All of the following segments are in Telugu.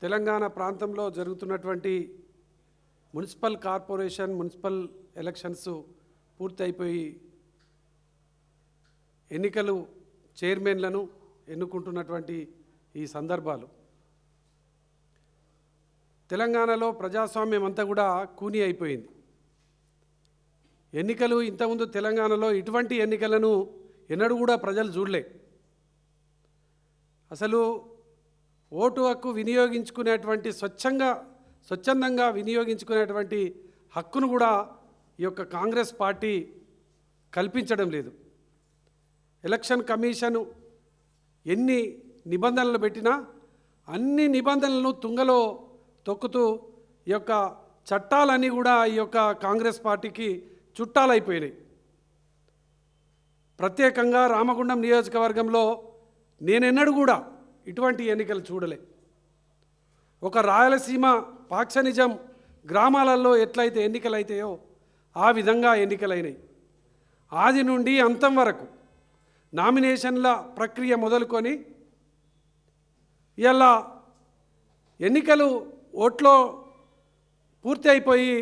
తెలంగాణ ప్రాంతంలో జరుగుతున్నటువంటి మున్సిపల్ కార్పొరేషన్ మున్సిపల్ ఎలక్షన్స్ పూర్తి అయిపోయి ఎన్నికలు చైర్మన్లను ఎన్నుకుంటున్నటువంటి ఈ సందర్భాలు తెలంగాణలో ప్రజాస్వామ్యం అంతా కూడా కూని అయిపోయింది. ఎన్నికలు ఇంతకుముందు తెలంగాణలో ఇటువంటి ఎన్నికలను ఎన్నడూ కూడా ప్రజలు చూడలే. అసలు ఓటు హక్కు వినియోగించుకునేటువంటి స్వచ్ఛందంగా వినియోగించుకునేటువంటి హక్కును కూడా ఈ యొక్క కాంగ్రెస్ పార్టీ కల్పించడం లేదు. ఎలక్షన్ కమిషను ఎన్ని నిబంధనలు పెట్టినా అన్ని నిబంధనలను తుంగలో తొక్కుతూ ఈ యొక్క చట్టాలన్నీ కూడా ఈ యొక్క కాంగ్రెస్ పార్టీకి చుట్టాలైపోయినాయి. ప్రత్యేకంగా రామగుండం నియోజకవర్గంలో నేనెన్నడూ కూడా ఇటువంటి ఎన్నికలు చూడలే. ఒక రాయలసీమ పాక్షనిజం గ్రామాలలో ఎట్లయితే ఎన్నికలు అవుతాయో ఆ విధంగా ఎన్నికలైనాయి. ఆది నుండి అంతం వరకు నామినేషన్ల ప్రక్రియ మొదలుకొని ఇలా ఎన్నికలు ఓట్లో పూర్తి అయిపోయి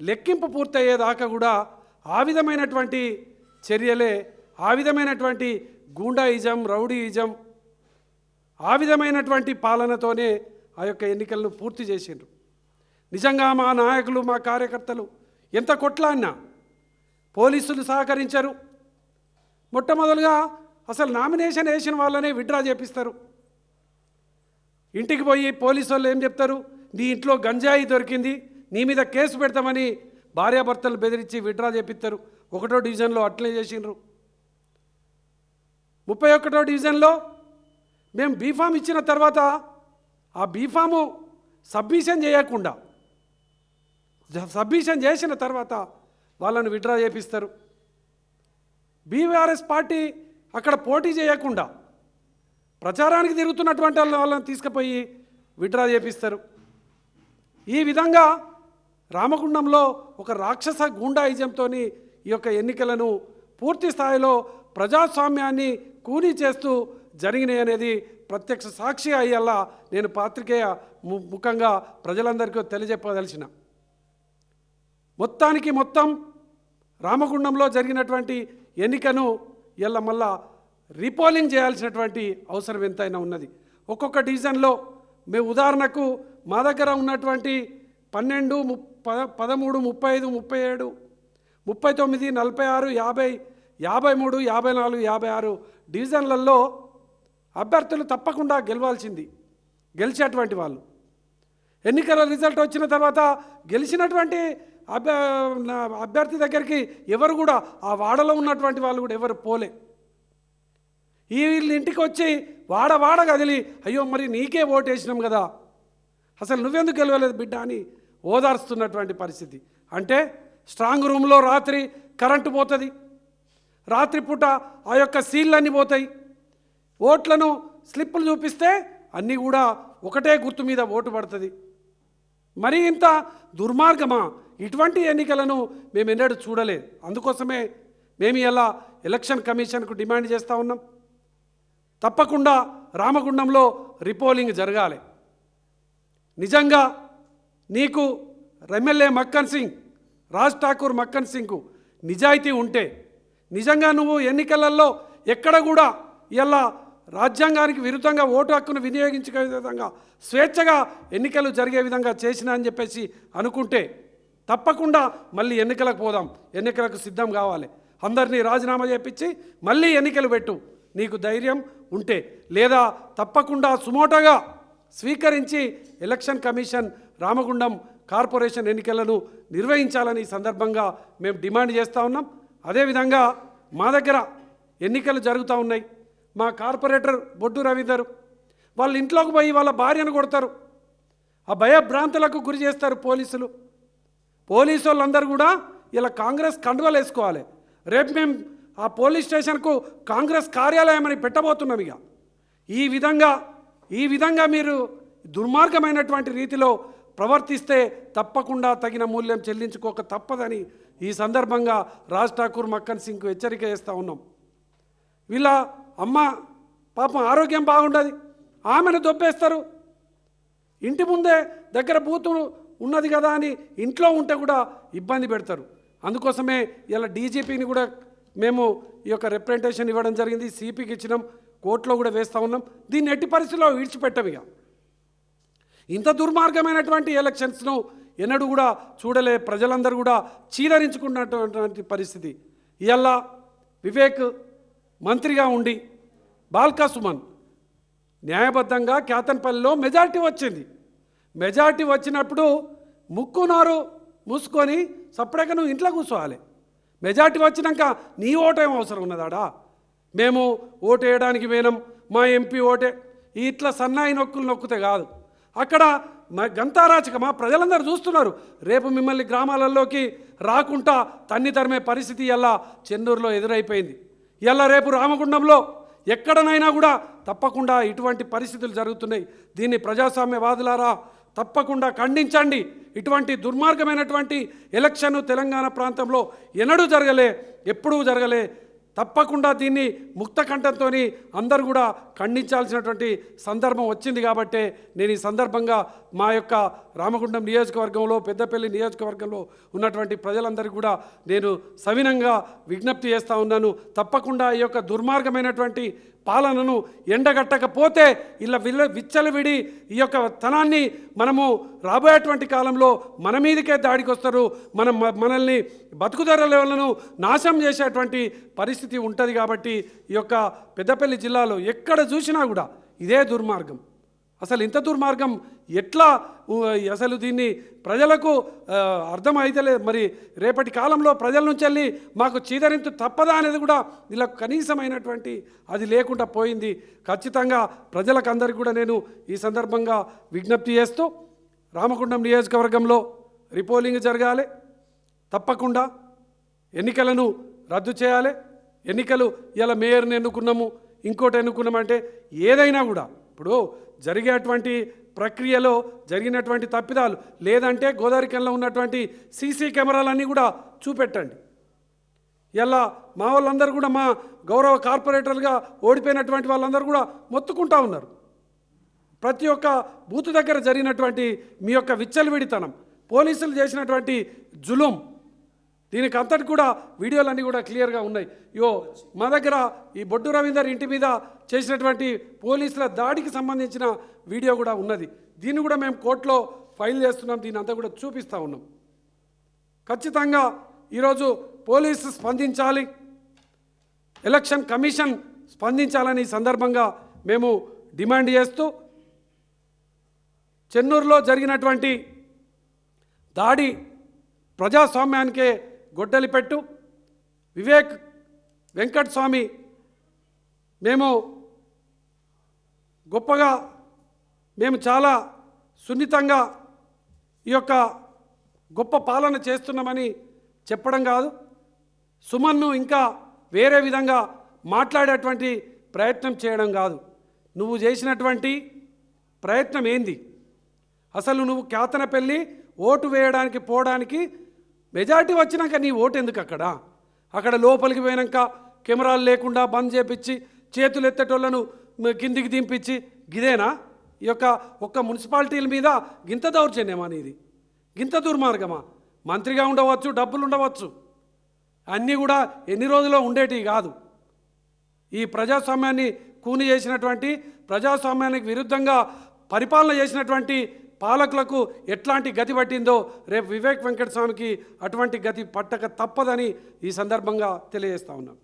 లెక్కింపు పూర్తయ్యేదాకా కూడా ఆ విధమైనటువంటి చర్యలే, ఆ విధమైనటువంటి గూండాయిజం, రౌడీయిజం, ఆ విధమైనటువంటి పాలనతోనే ఆ యొక్క ఎన్నికలను పూర్తి చేసిండ్రు. నిజంగా మా నాయకులు, మా కార్యకర్తలు ఎంత కొట్లాడినా పోలీసులు సహకరించరు. మొట్టమొదలుగా అసలు నామినేషన్ వేసిన వాళ్ళనే విత్డ్రా చేపిస్తారు. ఇంటికి పోయి పోలీసు వాళ్ళు ఏం చెప్తారు, నీ ఇంట్లో గంజాయి దొరికింది, నీ మీద కేసు పెడతామని భార్యాభర్తలు బెదిరించి విత్డ్రా చేపిస్తారు. 1వ డివిజన్లో అట్లే చేసిండ్రు. 31వ డివిజన్లో మేము బీఫామ్ ఇచ్చిన తర్వాత ఆ బీఫాము సబ్మిషన్ చేయకుండా సబ్మిషన్ చేసిన తర్వాత వాళ్ళను విత్డ్రా చేపిస్తారు. బీఆర్ఎస్ పార్టీ అక్కడ పోటీ చేయకుండా ప్రచారానికి తిరుగుతున్నటువంటి వాళ్ళని తీసుకుపోయి విత్డ్రా చేపిస్తారు. ఈ విధంగా రామగుండంలో ఒక రాక్షస గూండాయిజంతో ఈ యొక్క ఎన్నికలను పూర్తి స్థాయిలో ప్రజాస్వామ్యాన్ని కూనీ చేస్తూ జరిగినాయి అనేది ప్రత్యక్ష సాక్షి అయ్యేలా నేను పాత్రికేయ ముఖంగా ప్రజలందరికీ తెలియజెప్పదలిచిన. మొత్తం రామగుండంలో జరిగినటువంటి ఎన్నికను ఇలా మళ్ళా రీపోలింగ్ చేయాల్సినటువంటి అవసరం ఎంతైనా ఉన్నది. ఒక్కొక్క డివిజన్లో మేము ఉదాహరణకు మా దగ్గర ఉన్నటువంటి 12, 13, 35, 37, 39, 46, 50, 53, 54, 56 డివిజన్లలో అభ్యర్థులు తప్పకుండా గెలిచేటువంటి వాళ్ళు. ఎన్నికల రిజల్ట్ వచ్చిన తర్వాత గెలిచినటువంటి అభ్యర్థి దగ్గరికి ఎవరు కూడా, ఆ వాడలో ఉన్నటువంటి వాళ్ళు కూడా ఎవరు పోలే. వీళ్ళ ఇంటికి వచ్చి వాడ కదిలి, అయ్యో మరి నీకే ఓటు వేసినాం కదా, అసలు నువ్వెందుకు గెలవలేదు బిడ్డ అని ఓదార్స్తున్నటువంటి పరిస్థితి. అంటే స్ట్రాంగ్ రూమ్లో రాత్రి కరెంటు పోతుంది, రాత్రిపూట ఆ యొక్క సీళ్ళన్నీ పోతాయి, ఓట్లను స్లిప్పులు చూపిస్తే అన్నీ కూడా ఒకటే గుర్తు మీద ఓటు పడుతుంది. మరి ఇంత దుర్మార్గమా? ఇటువంటి ఎన్నికలను మేము ఎన్నడూ చూడలేదు. అందుకోసమే మేము ఇలా ఎలక్షన్ కమిషన్కు డిమాండ్ చేస్తూ ఉన్నాం. తప్పకుండా రామగుండంలో రీపోలింగ్ జరగాలి. నిజంగా నీకు ఎమ్మెల్యే మక్కన్ సింగ్, రాజ్ ఠాకూర్ మక్కన్ సింగ్కు నిజాయితీ ఉంటే, నిజంగా నువ్వు ఎన్నికలలో ఎక్కడ కూడా ఇలా రాజ్యాంగానికి విరుద్ధంగా ఓటు హక్కును వినియోగించుకునే విధంగా స్వేచ్ఛగా ఎన్నికలు జరిగే విధంగా చేసినా అని చెప్పేసి అనుకుంటే తప్పకుండా మళ్ళీ ఎన్నికలకు పోదాం, ఎన్నికలకు సిద్ధం కావాలి. అందరినీ రాజీనామా చేపించి మళ్ళీ ఎన్నికలు పెట్టు నీకు ధైర్యం ఉంటే, లేదా తప్పకుండా సుమోటోగా స్వీకరించి ఎలక్షన్ కమిషన్ రామగుండం కార్పొరేషన్ ఎన్నికలను నిర్వహించాలని ఈ సందర్భంగా మేము డిమాండ్ చేస్తూ ఉన్నాం. అదేవిధంగా మా దగ్గర ఎన్నికలు జరుగుతూ ఉన్నాయి. మా కార్పొరేటర్ బొడ్డు రవీందర్ వాళ్ళ ఇంట్లోకి పోయి వాళ్ళ భార్యను కొడతారు, ఆ భయభ్రాంతులకు గురి చేస్తారు పోలీసులు. పోలీసు వాళ్ళందరూ కూడా ఇలా కాంగ్రెస్ కండువలు వేసుకోవాలి. రేపు మేము ఆ పోలీస్ స్టేషన్కు కాంగ్రెస్ కార్యాలయం అని పెట్టబోతున్నాం. ఇక ఈ విధంగా మీరు దుర్మార్గమైనటువంటి రీతిలో ప్రవర్తిస్తే తప్పకుండా తగిన మూల్యం చెల్లించుకోక తప్పదని ఈ సందర్భంగా రాజ్ ఠాకూర్ మక్కన్ సింగ్కు హెచ్చరిక చేస్తూ ఉన్నాం. వీళ్ళ అమ్మ పాపం ఆరోగ్యం బాగుండదు, ఆమెను దొబ్బేస్తారు. ఇంటి ముందే దగ్గర బూత్ ఉన్నది కదా అని ఇంట్లో ఉంటే కూడా ఇబ్బంది పెడతారు. అందుకోసమే ఇలా డీజీపీని కూడా మేము ఈ యొక్క రిప్రజెంటేషన్ ఇవ్వడం జరిగింది, సిపికి ఇచ్చినాం, కోర్టులో కూడా వేస్తూ ఉన్నాం. దీన్ని ఎట్టి పరిస్థితుల్లో విడిచిపెట్టం. ఇక ఇంత దుర్మార్గమైనటువంటి ఎలక్షన్స్ను ఎన్నడూ కూడా చూడలే. ప్రజలందరూ కూడా చీదరించుకున్నటువంటి పరిస్థితి. ఇవాళ వివేక్ మంత్రిగా ఉండి బాల్కా సుమన్ న్యాయబద్ధంగా కేతన్పల్లిలో మెజారిటీ వచ్చింది. మెజారిటీ వచ్చినప్పుడు ముక్కునారు మూసుకొని సపరేట్గా నువ్వు ఇంట్లో కూర్చోవాలి. మెజారిటీ వచ్చినాక నీ ఓటేం అవసరం ఉన్నదాడా? మేము ఓటు వేయడానికి పోయినాం, మా ఎంపీ ఓటే ఇట్లా సన్నాయి నొక్కులు నొక్కితే కాదు. అక్కడ గంతారాచకమా ప్రజలందరూ చూస్తున్నారు. రేపు మిమ్మల్ని గ్రామాలలోకి రాకుండా తన్ని తరిమే పరిస్థితి ఇలా చెన్నూరులో ఎదురైపోయింది. ఇలా రేపు రామగుండంలో ఎక్కడనైనా కూడా తప్పకుండా ఇటువంటి పరిస్థితులు జరుగుతున్నాయి. దీన్ని ప్రజాస్వామ్యవాదులారా తప్పకుండా ఖండించండి. ఇటువంటి దుర్మార్గమైనటువంటి ఎలక్షన్ తెలంగాణ ప్రాంతంలో ఎన్నడూ జరగలే, ఎప్పుడూ జరగలే. తప్పకుండా దీన్ని ముక్త కంఠంతో అందరూ కూడా ఖండించాల్సినటువంటి సందర్భం వచ్చింది. కాబట్టే నేను ఈ సందర్భంగా మా యొక్క రామగుండం నియోజకవర్గంలో, పెద్దపల్లి నియోజకవర్గంలో ఉన్నటువంటి ప్రజలందరికీ కూడా నేను సవినంగా విజ్ఞప్తి చేస్తూ ఉన్నాను. తప్పకుండా ఈ యొక్క దుర్మార్గమైనటువంటి పాలనను ఎండగట్టకపోతే ఇలా విచ్చలవిడి ఈ యొక్క తనాన్ని మనము రాబోయేటువంటి కాలంలో మన మీదకే దాడికి వస్తారు. మనల్ని బతుకుదరలను నాశనం చేసేటువంటి పరిస్థితి ఉంటుంది. కాబట్టి ఈ యొక్క పెద్దపల్లి జిల్లాలో ఎక్కడ చూసినా కూడా ఇదే దుర్మార్గం. అసలు ఇంత దుర్మార్గం ఎట్లా అసలు దీన్ని ప్రజలకు అర్థమైతలేదు. మరి రేపటి కాలంలో ప్రజల నుంచి వెళ్ళి మాకు చీదరింపు తప్పదా అనేది కూడా ఇలా కనీసమైనటువంటి అది లేకుండా పోయింది. ఖచ్చితంగా ప్రజలకు అందరికీ కూడా నేను ఈ సందర్భంగా విజ్ఞప్తి చేస్తూ రామగుండం నియోజకవర్గంలో రీపోలింగ్ జరగాలి. తప్పకుండా ఎన్నికలను రద్దు చేయాలి. ఎన్నికలు ఇలా మేయర్ని ఎన్నుకున్నాము, ఇంకోటి ఎన్నుకున్నామంటే ఏదైనా కూడా ఇప్పుడు జరిగేటువంటి ప్రక్రియలో జరిగినటువంటి తప్పిదాలు లేదంటే గోదావరికంలో ఉన్నటువంటి సీసీ కెమెరాలన్నీ కూడా చూపెట్టండి. ఇలా మా వాళ్ళందరూ కూడా మా గౌరవ కార్పొరేటర్లుగా ఓడిపోయినటువంటి వాళ్ళందరూ కూడా మొత్తుకుంటా ఉన్నారు. ప్రతి ఒక్క బూత్ దగ్గర జరిగినటువంటి మీ యొక్క విచ్చలవిడితనం, పోలీసులు చేసినటువంటి జులుం, దీనికి అంతటి కూడా వీడియోలన్నీ కూడా క్లియర్గా ఉన్నాయి. మా దగ్గర ఈ బొడ్డు రవీందర్ ఇంటి మీద చేసినటువంటి పోలీసుల దాడికి సంబంధించిన వీడియో కూడా ఉన్నది. దీన్ని కూడా మేము కోర్టులో ఫైల్ చేస్తున్నాం. దీన్ని అంతా కూడా చూపిస్తూ ఉన్నాం. ఖచ్చితంగా ఈరోజు పోలీసు స్పందించాలి, ఎలక్షన్ కమిషన్ స్పందించాలని సందర్భంగా మేము డిమాండ్ చేస్తూ చెన్నూరులో జరిగినటువంటి దాడి ప్రజాస్వామ్యానికే గొడ్డలి పెట్టు. వివేక్ వెంకటస్వామి మేము గొప్పగా మేము చాలా సున్నితంగా ఈ యొక్క గొప్ప పాలన చేస్తున్నామని చెప్పడం కాదు, సుమన్ను ఇంకా వేరే విధంగా మాట్లాడేటువంటి ప్రయత్నం చేయడం కాదు. నువ్వు చేసినటువంటి ప్రయత్నం ఏంది? అసలు నువ్వు కేతనపల్లి ఓటు వేయడానికి పోవడానికి మెజారిటీ వచ్చినాక నీ ఓటు ఎందుకు? అక్కడ లోపలికి పోయినాక కెమెరాలు లేకుండా బంద్ చేపించి చేతులు ఎత్తేటోళ్లను కిందికి దింపించి గిదేనా ఈ యొక్క ఒక్క మున్సిపాలిటీల మీద గింత దౌర్జన్యమా నీది? గింత దుర్మార్గమా? మంత్రిగా ఉండవచ్చు, డబ్బులు ఉండవచ్చు, అన్నీ కూడా ఎన్ని రోజుల్లో ఉండేటివి కాదు. ఈ ప్రజాస్వామ్యాన్ని కూని చేసినటువంటి, ప్రజాస్వామ్యానికి విరుద్ధంగా పరిపాలన చేసినటువంటి పాలకులకు ఎట్లాంటి గతి పట్టిందో రేపు వివేక్ వెంకటస్వామికి అటువంటి గతి పట్టక తప్పదని ఈ సందర్భంగా తెలియజేస్తా ఉన్నాం.